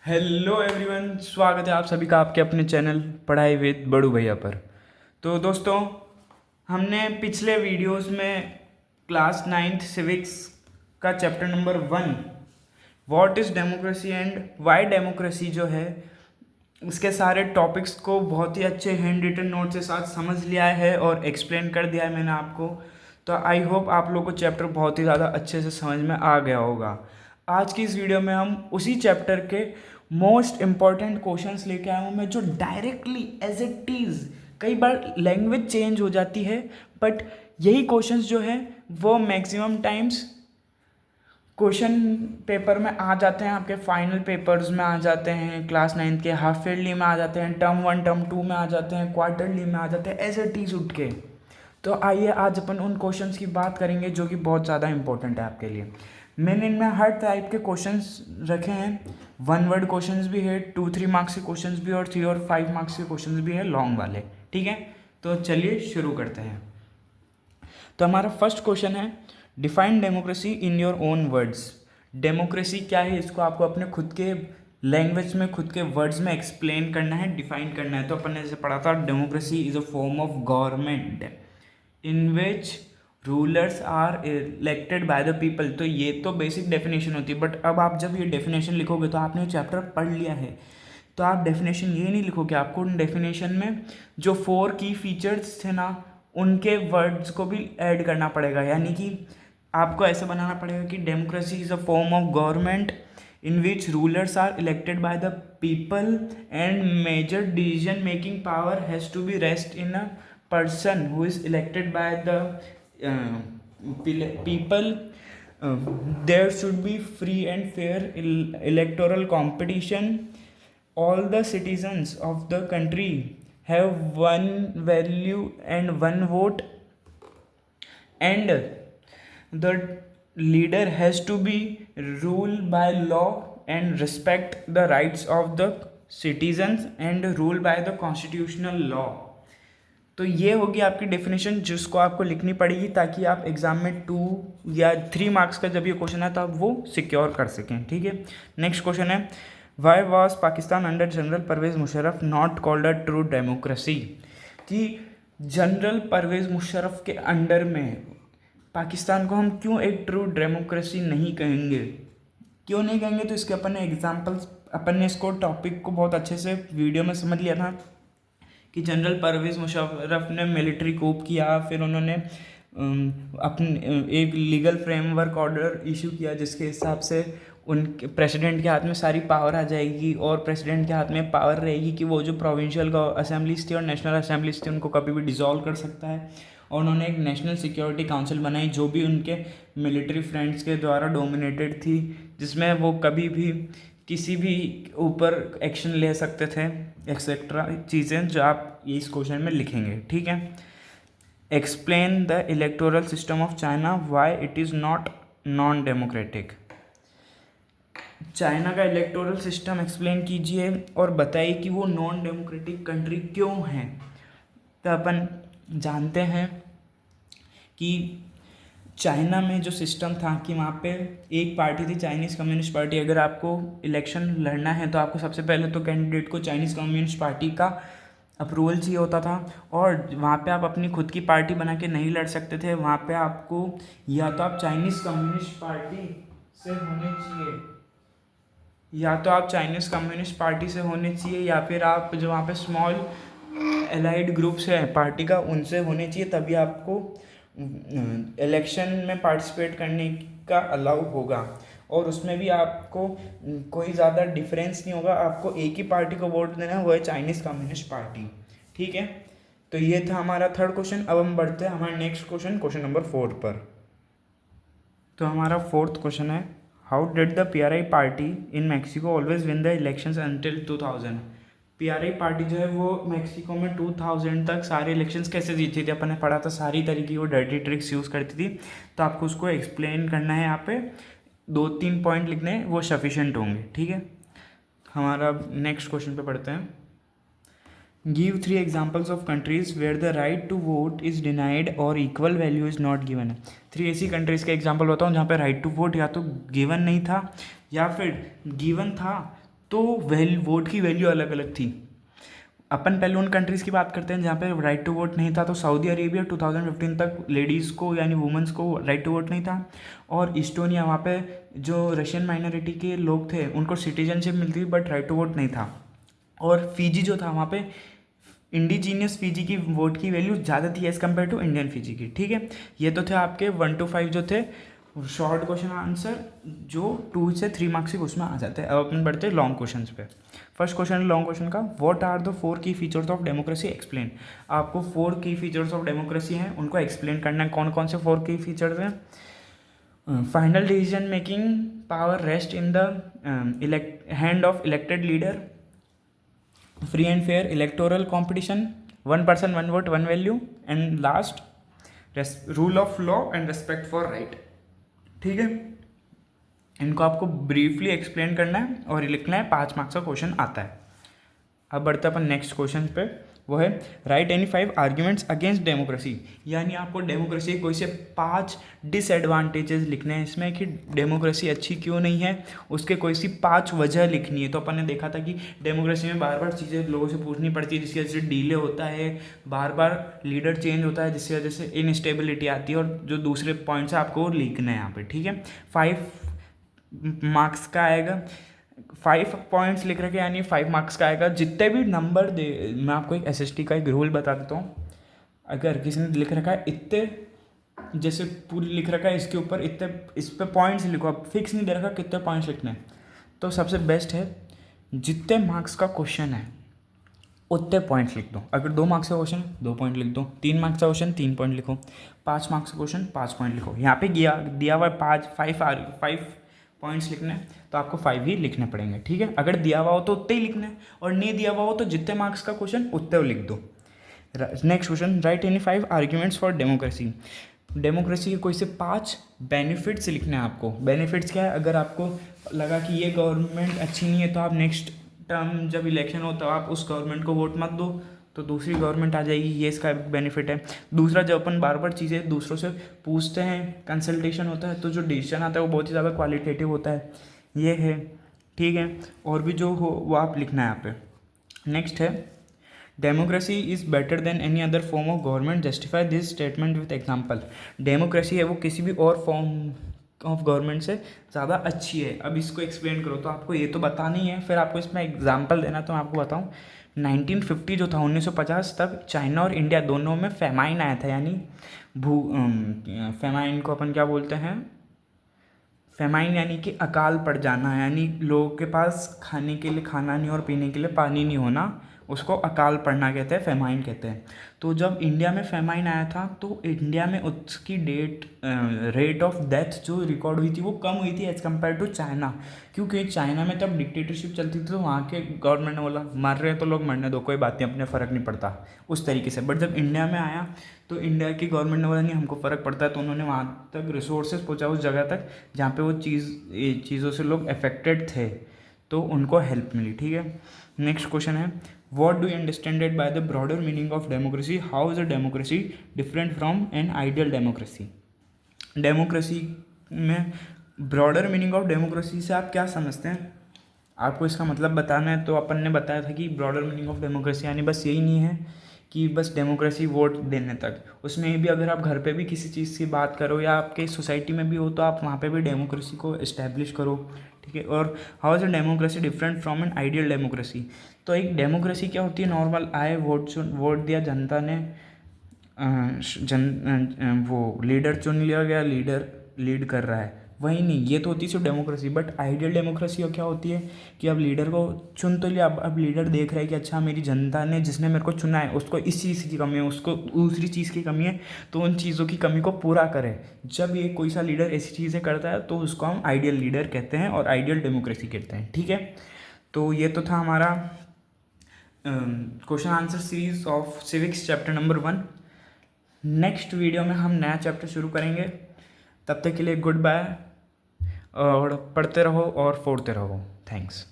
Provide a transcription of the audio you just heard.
Hello everyone, स्वागत है आप सभी का आपके अपने चैनल पढ़ाई विद बड़ू भैया पर। तो दोस्तों, हमने पिछले वीडियोस में क्लास 9th सिविक्स का chapter number 1 what is democracy and Y democracy जो है उसके सारे टॉपिक्स को बहुत ही अच्छे हैंड रिटन नोट के साथ समझ लिया है और एक्सप्लेन कर दिया है मैंने आपको। तो आई होप आप लोगों को चैप्टर बहुत ही ज़्यादा अच्छे से समझ में आ गया होगा। आज की इस वीडियो में हम उसी चैप्टर के मोस्ट इम्पॉर्टेंट क्वेश्चंस लेके आया हूँ मैं, जो डायरेक्टली एज इट इज़, कई बार लैंग्वेज चेंज हो जाती है बट यही क्वेश्चंस जो है वो मैक्सिमम टाइम्स क्वेश्चन पेपर में आ जाते हैं, आपके फाइनल पेपर्स में आ जाते हैं, क्लास 9th के हाफ ईयरली में आ जाते हैं, टर्म 1 टर्म 2 में आ जाते हैं, क्वार्टरली में आ जाते हैं, एज इट इज़ उठ के। तो आइए आज अपन उन क्वेश्चंस की बात करेंगे जो कि बहुत ज़्यादा इंपॉर्टेंट है आपके लिए। मैंने इनमें हर टाइप के क्वेश्चंस रखे हैं। 1 वर्ड क्वेश्चंस भी है, 2-3 मार्क्स के क्वेश्चंस भी और 3 और 5 मार्क्स के क्वेश्चंस भी है, लॉन्ग वाले। ठीक है, तो चलिए शुरू करते हैं। तो हमारा फर्स्ट क्वेश्चन है, define democracy in your own words. Democracy क्या है, इसको आपको अपने खुद के लैंग्वेज में, खुद के वर्ड्स में एक्सप्लेन करना है, डिफाइन करना है। तो अपन ने जैसे पढ़ा था, democracy is a form of government in which rulers are elected by the people. तो ये तो बेसिक डेफिनेशन होती है, बट अब आप जब ये डेफिनेशन लिखोगे तो आपने चैप्टर पढ़ लिया है, तो आप डेफिनेशन ये नहीं लिखोगे, आपको उन डेफिनेशन में जो 4 की फीचर्स थे ना, उनके वर्ड्स को भी ऐड करना पड़ेगा। यानी कि आपको ऐसे बनाना पड़ेगा कि democracy is a form of government in which rulers are elected by the people and major decision making power has to be rest in a person who is elected by the uh, people. uh, there should be free and fair electoral competition. All the citizens of the country have one value and one vote, and the leader has to be rule by law and respect the rights of the citizens and rule by the constitutional law. तो ये होगी आपकी definition जिसको आपको लिखनी पड़ेगी ताकि आप एग्जाम में 2 या 3 मार्क्स का जब ये क्वेश्चन है तो आप वो सिक्योर कर सकें। ठीक है, नेक्स्ट क्वेश्चन है, why was Pakistan under general Parvez Musharraf not called a true democracy. कि जनरल परवेज मुशर्रफ के अंडर में पाकिस्तान को हम क्यों एक ट्रू डेमोक्रेसी नहीं कहेंगे, क्यों नहीं कहेंगे? तो इसके अपन ने एग्जाम्पल्स, अपन ने इसको टॉपिक को बहुत अच्छे से वीडियो में समझ लिया था कि जनरल परवेज मुशर्रफ ने मिलिट्री कूप किया, फिर उन्होंने अपने एक लीगल फ्रेमवर्क ऑर्डर इशू किया जिसके हिसाब से उनके प्रेसिडेंट के हाथ में सारी पावर आ जाएगी और प्रेसिडेंट के हाथ में पावर रहेगी कि वो जो प्रोविंशियल असेंबलीज थी और नेशनल असेंबलीज थी उनको कभी भी डिसॉल्व कर सकता है। और उन्होंने एक नेशनल सिक्योरिटी काउंसिल बनाई जो भी उनके मिलिट्री फ्रेंड्स के द्वारा डोमिनेटेड थी, जिसमें वो कभी भी किसी भी ऊपर एक्शन ले सकते थे, एक्सेट्रा चीज़ें जो आप इस क्वेश्चन में लिखेंगे। ठीक है, explain the electoral system of China, why it is not non democratic. China का इलेक्टोरल सिस्टम एक्सप्लेन कीजिए और बताइए कि वो नॉन डेमोक्रेटिक कंट्री क्यों है। तो अपन जानते हैं कि चाइना में जो सिस्टम था कि वहाँ पे एक पार्टी थी, चाइनीज़ कम्युनिस्ट पार्टी। अगर आपको इलेक्शन लड़ना है तो आपको सबसे पहले तो कैंडिडेट को चाइनीज़ कम्युनिस्ट पार्टी का अप्रूवल चाहिए होता था, और वहाँ पे आप अपनी खुद की पार्टी बना के नहीं लड़ सकते थे। वहाँ पे आपको या तो आप चाइनीज़ कम्युनिस्ट पार्टी से होने चाहिए, या तो आप चाइनीज़ कम्युनिस्ट पार्टी से होने चाहिए, या फिर आप जो वहाँ पे स्मॉल एलाइड ग्रुप्स हैं पार्टी का उनसे होने चाहिए, तभी आपको इलेक्शन में पार्टिसिपेट करने का अलाउ होगा। और उसमें भी आपको कोई ज़्यादा डिफरेंस नहीं होगा, आपको एक ही पार्टी को वोट देना है, वो है चाइनीज़ कम्युनिस्ट पार्टी। ठीक है, तो ये था हमारा थर्ड क्वेश्चन। अब हम बढ़ते हैं हमारे नेक्स्ट क्वेश्चन, क्वेश्चन नंबर 4 पर। तो हमारा फोर्थ क्वेश्चन है, how did the PRI party in Mexico always win the elections until 2000। PRI party जो है वो मैक्सिको में 2000 तक सारे इलेक्शंस कैसे जीती थी, अपन ने पढ़ा था सारी तरीके की वो डर्टी ट्रिक्स यूज़ करती थी। तो आपको उसको एक्सप्लेन करना है, यहाँ पे 2-3 पॉइंट लिखने हैं, वो सफिशेंट होंगे। ठीक है, हमारा नेक्स्ट क्वेश्चन पे पढ़ते हैं, give 3 examples of countries where the right to vote is denied or equal value is not given है। 3 ऐसी कंट्रीज़ का एग्जाम्पल बताऊँ जहाँ पे राइट टू वोट या तो गिवन नहीं था या फिर गिवन था तो वोट की वैल्यू अलग अलग थी। अपन पहले उन कंट्रीज़ की बात करते हैं जहाँ पे राइट टू वोट नहीं था। तो सऊदी अरेबिया 2015 तक लेडीज़ को यानी वुमेंस को राइट टू वोट नहीं था। और इस्टोनिया, वहाँ पे जो रशियन माइनॉरिटी के लोग थे उनको सिटीजनशिप मिलती थी बट राइट टू वोट नहीं था। और फीजी जो था, वहाँ पे इंडिजीनियस फीजी की वोट की वैल्यू ज़्यादा थी as compare to Indian Fiji की। ठीक है, ये तो थे आपके 1 to 5 जो थे शॉर्ट क्वेश्चन आंसर, जो 2 से 3 मार्क्स के उसमें आ जाते हैं। अब अपन बढ़ते हैं लॉन्ग क्वेश्चन पे। फर्स्ट क्वेश्चन है लॉन्ग क्वेश्चन का, व्हाट आर द 4 की फीचर्स ऑफ डेमोक्रेसी एक्सप्लेन। आपको 4 की फीचर्स ऑफ डेमोक्रेसी हैं, उनको एक्सप्लेन करना है। कौन कौन से 4 की फीचर्स हैं? Final decision making power rest in the hand of elected leader, free and fair electoral competition, 1 person 1 vote 1 value, and last rule of law and respect for right. ठीक है, इनको आपको ब्रीफली एक्सप्लेन करना है और लिखना है। 5 मार्क्स का क्वेश्चन आता है। अब बढ़ते अपन नेक्स्ट क्वेश्चन पे, वो है right any 5 arguments against democracy. यानी आपको डेमोक्रेसी के कोई से 5 डिसएडवांटेजेस लिखने हैं इसमें कि डेमोक्रेसी अच्छी क्यों नहीं है, उसके कोई सी 5 वजह लिखनी है। तो अपन ने देखा था कि डेमोक्रेसी में बार बार चीज़ें लोगों से पूछनी पड़ती है, जिसकी वजह से डिले होता है, बार बार लीडर चेंज होता है, जिसकी वजह से इनस्टेबिलिटी आती है। और जो दूसरे पॉइंट्स है आपको लिखना है यहाँ पे। ठीक है, 5 मार्क्स का आएगा, 5 पॉइंट्स लिख रखे यानी 5 मार्क्स का आएगा। जितने भी नंबर दे, मैं आपको एक SST का एक रूल बता देता हूँ। अगर किसी ने लिख रखा है इतने, जैसे पूरी लिख रखा है इसके ऊपर इतने, इस पे पॉइंट्स लिखो। अब फिक्स नहीं दे रखा कितने पॉइंट्स लिखने हैं, तो सबसे बेस्ट है जितने मार्क्स का क्वेश्चन है उतने पॉइंट्स लिख दो। अगर 2 मार्क्स का क्वेश्चन 2 पॉइंट लिख दो, 3 मार्क्स का क्वेश्चन 3 पॉइंट लिखो, 5 मार्क्स का क्वेश्चन 5 पॉइंट लिखो। यहाँ पे दिया हुआ 5 पॉइंट्स लिखने हैं तो आपको 5 ही लिखने पड़ेंगे। ठीक है, अगर दिया हुआ हो तो उतने ही लिखने हैं, और नहीं दिया हुआ हो तो जितने मार्क्स का क्वेश्चन उतने लिख दो। Next question, right any 5 arguments for democracy. Democracy के कोई से 5 बेनिफिट्स लिखने हैं आपको। बेनिफिट्स क्या है? अगर आपको लगा कि ये गवर्नमेंट अच्छी नहीं है तो आप नेक्स्ट टर्म जब इलेक्शन हो तो आप उस गवर्नमेंट को वोट मत दो, तो दूसरी गवर्नमेंट आ जाएगी। ये इसका बेनिफिट है। दूसरा, जब अपन बार बार चीज़ें दूसरों से पूछते हैं, कंसल्टेशन होता है, तो जो डिसीजन आता है वो बहुत ही ज़्यादा क्वालिटेटिव होता है। ये है। ठीक है, और भी जो हो वो आप लिखना है यहाँ पे। नेक्स्ट है, democracy is better than any other form of government, justify this statement with example. Democracy है वो किसी भी और फॉर्म ऑफ गवर्नमेंट से ज़्यादा अच्छी है। अब इसको एक्सप्लेन करो, तो आपको ये तो बताना ही है, फिर आपको इसमें एग्जाम्पल देना। तो मैं आपको बताऊँ, 1950 जो था 1950 तक चाइना और इंडिया दोनों में फेमाइन आया था। यानी फेमाइन को अपन क्या बोलते हैं? फेमाइन यानी कि अकाल पड़ जाना, यानी लोगों के पास खाने के लिए खाना नहीं और पीने के लिए पानी नहीं होना, उसको अकाल पड़ना कहते हैं, फेमाइन कहते हैं। तो जब इंडिया में फेमाइन आया था तो इंडिया में उसकी रेट ऑफ डेथ जो रिकॉर्ड हुई थी वो कम हुई थी एज़ कम्पेयर टू चाइना। क्योंकि चाइना में तब डिक्टेटरशिप चलती थी, तो वहाँ के गवर्नमेंट ने बोला मर रहे हैं तो लोग मरने दो, कोई बात नहीं, अपने फ़र्क नहीं पड़ता उस तरीके से। बट जब इंडिया में आया तो इंडिया की गवर्नमेंट ने बोला नहीं, हमको फ़र्क पड़ता है। तो उन्होंने वहाँ तक रिसोर्सेज पहुँचा, उस जगह तक जहाँ पे वो चीज़ों से लोग अफेक्टेड थे, तो उनको हेल्प मिली। ठीक है, नेक्स्ट क्वेश्चन है, what do you understand by the broader meaning of democracy, how is a democracy different from an ideal democracy. Democracy में ब्रॉडर मीनिंग ऑफ डेमोक्रेसी से आप क्या समझते हैं? आपको इसका मतलब बताना है। तो अपन ने बताया था कि ब्रॉडर मीनिंग ऑफ डेमोक्रेसी यानी बस यही नहीं है कि बस डेमोक्रेसी वोट देने तक, उसमें भी अगर आप घर पे भी किसी चीज़ की बात करो या आपके सोसाइटी में भी हो तो आप वहाँ पे भी डेमोक्रेसी को इस्टेब्लिश करो। ठीक है, और how is a democracy different from an ideal democracy. तो एक डेमोक्रेसी क्या होती है? नॉर्मल आए, वोट दिया जनता ने, वो लीडर चुन लिया गया, लीडर लीड कर रहा है, वही नहीं। ये तो होती है सिर्फ डेमोक्रेसी। बट आइडियल डेमोक्रेसी क्या होती है कि अब लीडर को चुन तो लिया, अब लीडर देख रहा है कि अच्छा मेरी जनता ने, जिसने मेरे को चुना है, उसको इस चीज़ की कमी है, उसको दूसरी चीज़ की कमी है, तो उन चीज़ों की कमी को पूरा करे। जब ये कोई सा लीडर ऐसी चीज़ें करता है तो उसको हम आइडियल लीडर कहते हैं और आइडियल डेमोक्रेसी कहते हैं। ठीक है, तो ये तो था हमारा question answer series of civics chapter number 1। Next video में हम नया चैप्टर शुरू करेंगे। तब तक के लिए गुड बाय, और पढ़ते रहो और फोड़ते रहो। थैंक्स।